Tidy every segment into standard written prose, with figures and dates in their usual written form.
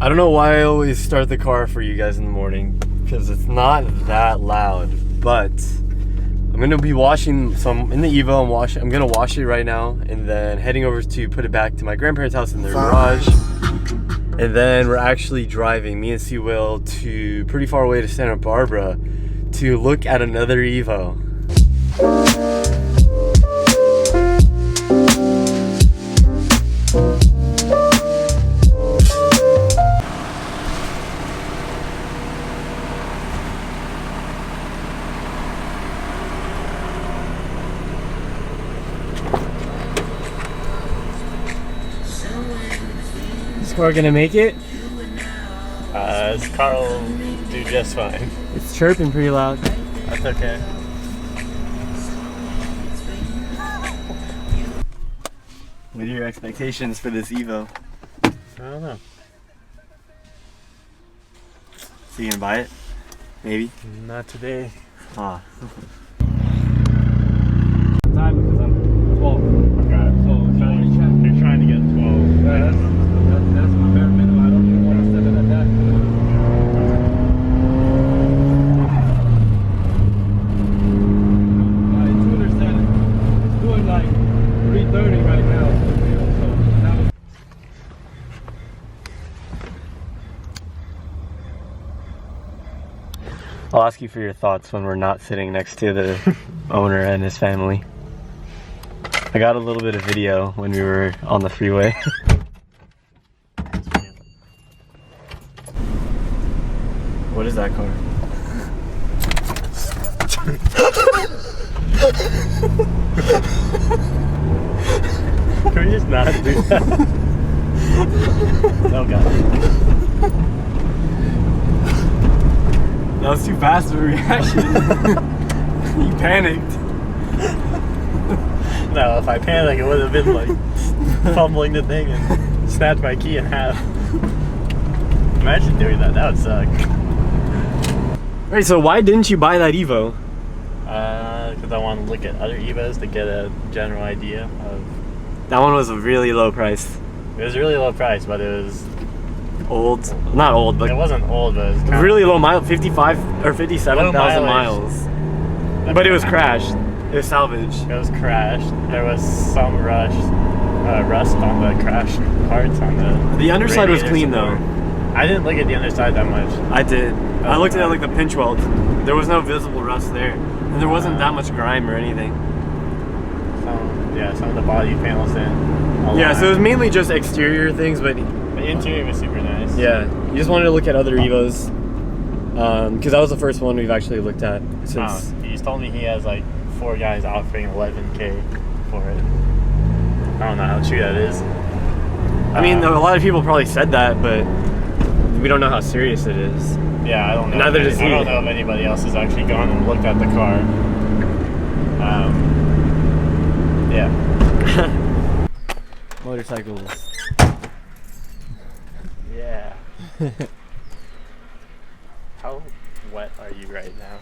I don't know why I always start the car for you guys in the morning, because it's not that loud, but I'm gonna be washing, so I'm in the Evo, I'm gonna wash it right now, and then heading over to put it back to my grandparents' house in their garage. And then we're actually driving, me and C Will, to pretty far away to Santa Barbara to look at another Evo. Is car gonna make it? This car will do just fine. It's chirping pretty loud. That's okay. What are your expectations for this Evo? I don't know. So you gonna buy it? Maybe? Not today. Ah. Time because I'm 12. Okay. So you're trying to get 12. Yeah, that's my bare minimum. I don't even want to step in at that. My tuner said it's doing like 330 right now. So now I'll ask you for your thoughts when we're not sitting next to the owner and his family. I got a little bit of video when we were on the freeway. What is that car? Can we just not do that? Oh god. That was too fast of a reaction. You panicked. No, if I panicked, it would have been like fumbling the thing and snapped my key in half. Imagine doing that. That would suck. Alright, so why didn't you buy that Evo? Because I want to look at other Evos to get a general idea of. That one was a really low price. It was really low price, but it was. Old. Not old, but It wasn't old, but it was kind really low mile, 55 or 57,000 mileage. miles. But it was crashed. It was salvaged. It was crashed. There was some rust on the crash parts on the. The underside was radiator clean support. though. I didn't look at the underside that much. I did. I looked at it like the pinch weld. There was no visible rust there. And there wasn't that much grime or anything. Some of the body panels in. Yeah, so it was mainly just exterior things, but The interior was super nice. yeah, you just wanted to look at other Evos. Because that was the first one we've actually looked at since. He's told me he has like 4 guys offering $11K for it. I don't know how true that is. I mean, a lot of people probably said that, but we don't know how serious it is. Yeah, I don't know. Neither does he. I don't know if anybody else has actually gone and looked at the car. Yeah. Motorcycles. Yeah. How wet are you right now?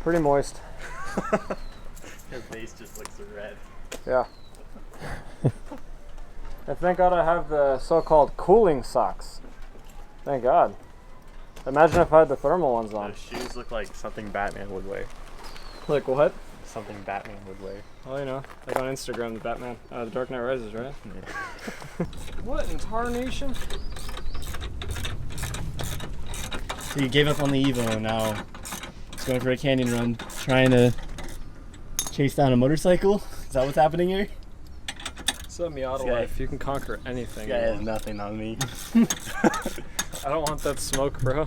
pretty moist. Your face just looks red. Yeah. And thank God I have the so-called cooling socks. Thank God. Imagine if I had the thermal ones on. Those shoes look like something Batman would wear. Like what? Something Batman would wear. Oh, you know, like on Instagram, the Batman, the Dark Knight Rises, right? Yeah. What in tarnation? So you gave up on the Evo and now it's going for a canyon run, trying to chase down a motorcycle? Is that what's happening here? It's a Miata This guy- life. You can conquer anything. This guy has nothing on me. I don't want that smoke, bro.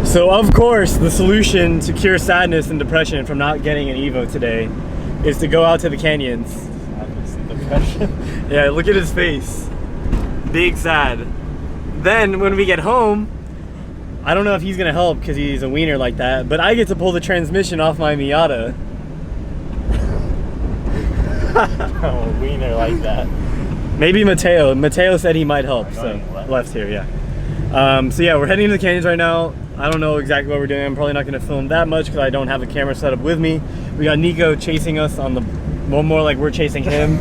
So of course, the solution to cure sadness and depression from not getting an Evo today is to go out to the canyons. Sadness and depression. Yeah, look at his face. Big sad. Then when we get home, I don't know if he's gonna help because he's a wiener like that, but I get to pull the transmission off my Miata. Oh, a wiener like that. Maybe Mateo. Mateo said he might help. We're So going left. left here, yeah. So yeah, we're heading to the canyons right now. I don't know exactly what we're doing. I'm probably not going to film that much because I don't have a camera set up with me. We got Nico chasing us on the, well, more like we're chasing him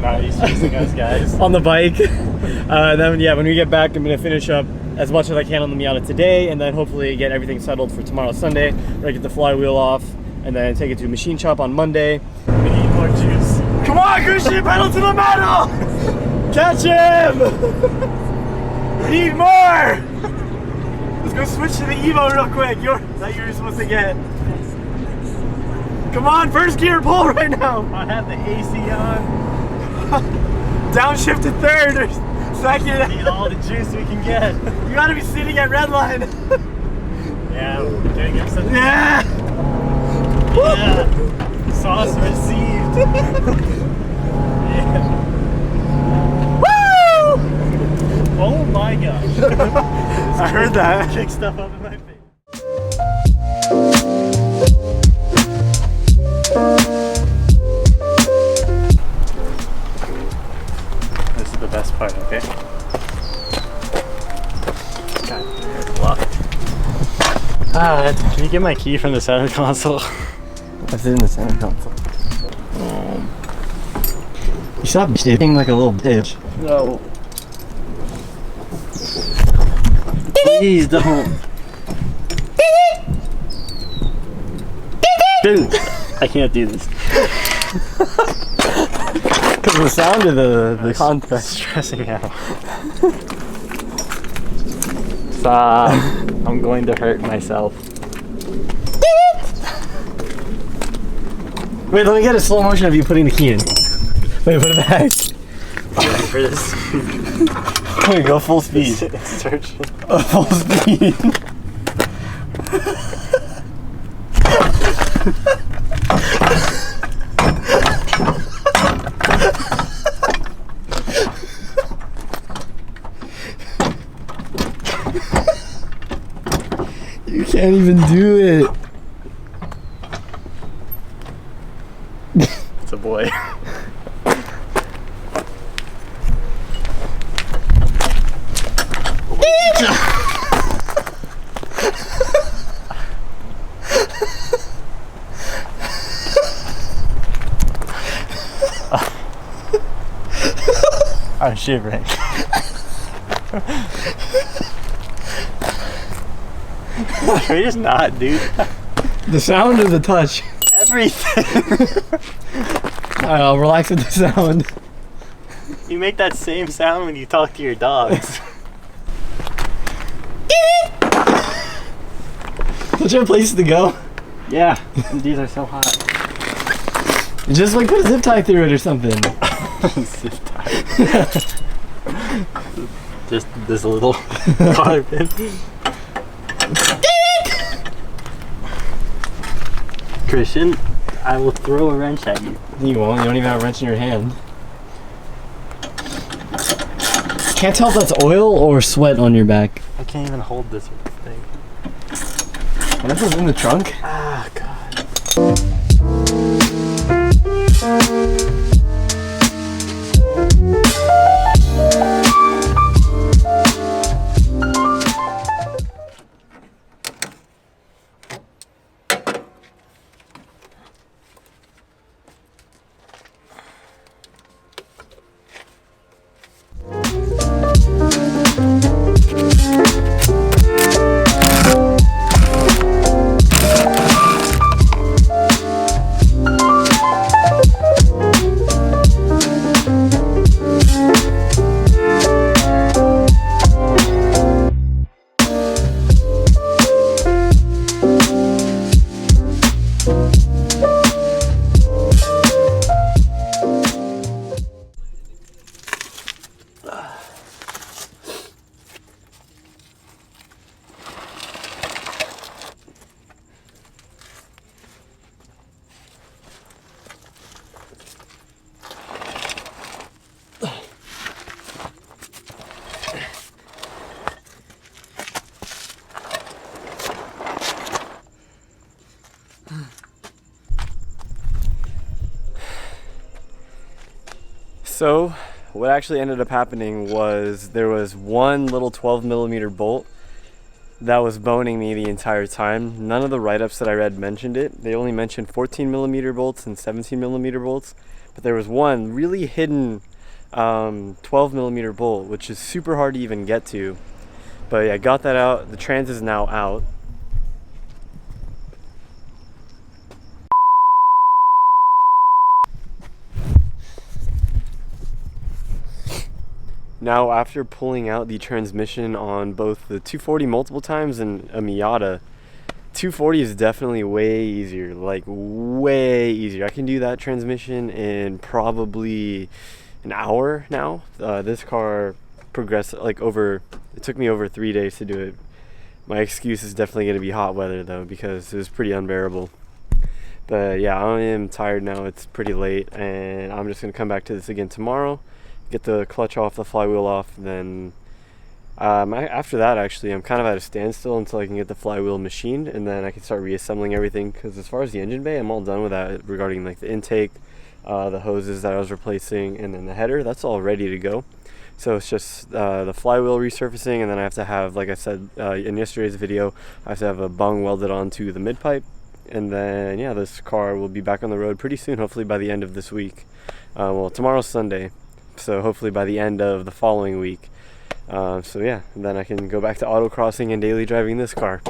Nah, he's chasing us, guys. on the bike. Then yeah, when we get back, I'm gonna finish up as much as I can on the Miata today, and then hopefully get everything settled for tomorrow, Sunday. We're gonna get the flywheel off, and then take it to machine shop on Monday. We need more juice. Come on, Christian, pedal to the metal! Catch him! We need more! Let's go switch to the Evo real quick. That you're supposed to get. Come on, first gear, pull right now. I have the AC on. Downshift to third or second. Need all the juice we can get. You gotta be sitting at red line. Yeah, can I give some? Yeah! Yeah. Sauce received. Yeah. Woo! Oh my gosh. I heard that. Kick stuff up in my face. This is the best part, okay? God, it's locked. Can you get my key from the center console? That's in the center console. You stop being like a little bitch. No. Please don't. Dude, I can't do this. Because of the sound of the contrast. Stressing out. Stop. I'm going to hurt myself. Wait, let me get a slow motion of you putting the key in. Wait, put it back. Ready for this? Wait, go full speed. Search. Full speed. You can't even do it. It's a boy. I'm shivering. Can we just not, dude? The sound or the touch? Everything. Alright, I'll relax with the sound. You make that same sound when you talk to your dogs. Don't you have places to go? Yeah, these are so hot. Just like put a zip tie through it or something. Zip tie. Just this little carbon. Christian, I will throw a wrench at you. You won't. You don't even have a wrench in your hand. Can't tell if that's oil or sweat on your back. I can't even hold this thing. What if it's in the trunk? Ah, God. So what actually ended up happening was there was one little 12mm bolt that was boning me the entire time. None of the write-ups that I read mentioned it. They only mentioned 14mm bolts and 17mm bolts, but there was one really hidden 12 millimeter bolt, which is super hard to even get to. But yeah, got that out. The trans is now out. Now, after pulling out the transmission on both the 240 multiple times and a Miata, 240 is definitely way easier, like way easier. I can do that transmission in probably an hour now. This car progressed it took me over 3 days to do it. My excuse is definitely going to be hot weather though, because it was pretty unbearable. But yeah, I am tired now. It's pretty late, and I'm just going to come back to this again tomorrow, get the clutch off, the flywheel off, then after that, actually, I'm kind of at a standstill until I can get the flywheel machined, and then I can start reassembling everything. Because as far as the engine bay, I'm all done with that regarding like the intake, the hoses that I was replacing, and then the header. That's all ready to go. So it's just the flywheel resurfacing, and then I have to have, like I said in yesterday's video, I have to have a bung welded onto the mid pipe, and then yeah, this car will be back on the road pretty soon. Hopefully by the end of this week. Well, tomorrow's Sunday, so hopefully by the end of the following week. So yeah, and then I can go back to autocrossing and daily driving this car.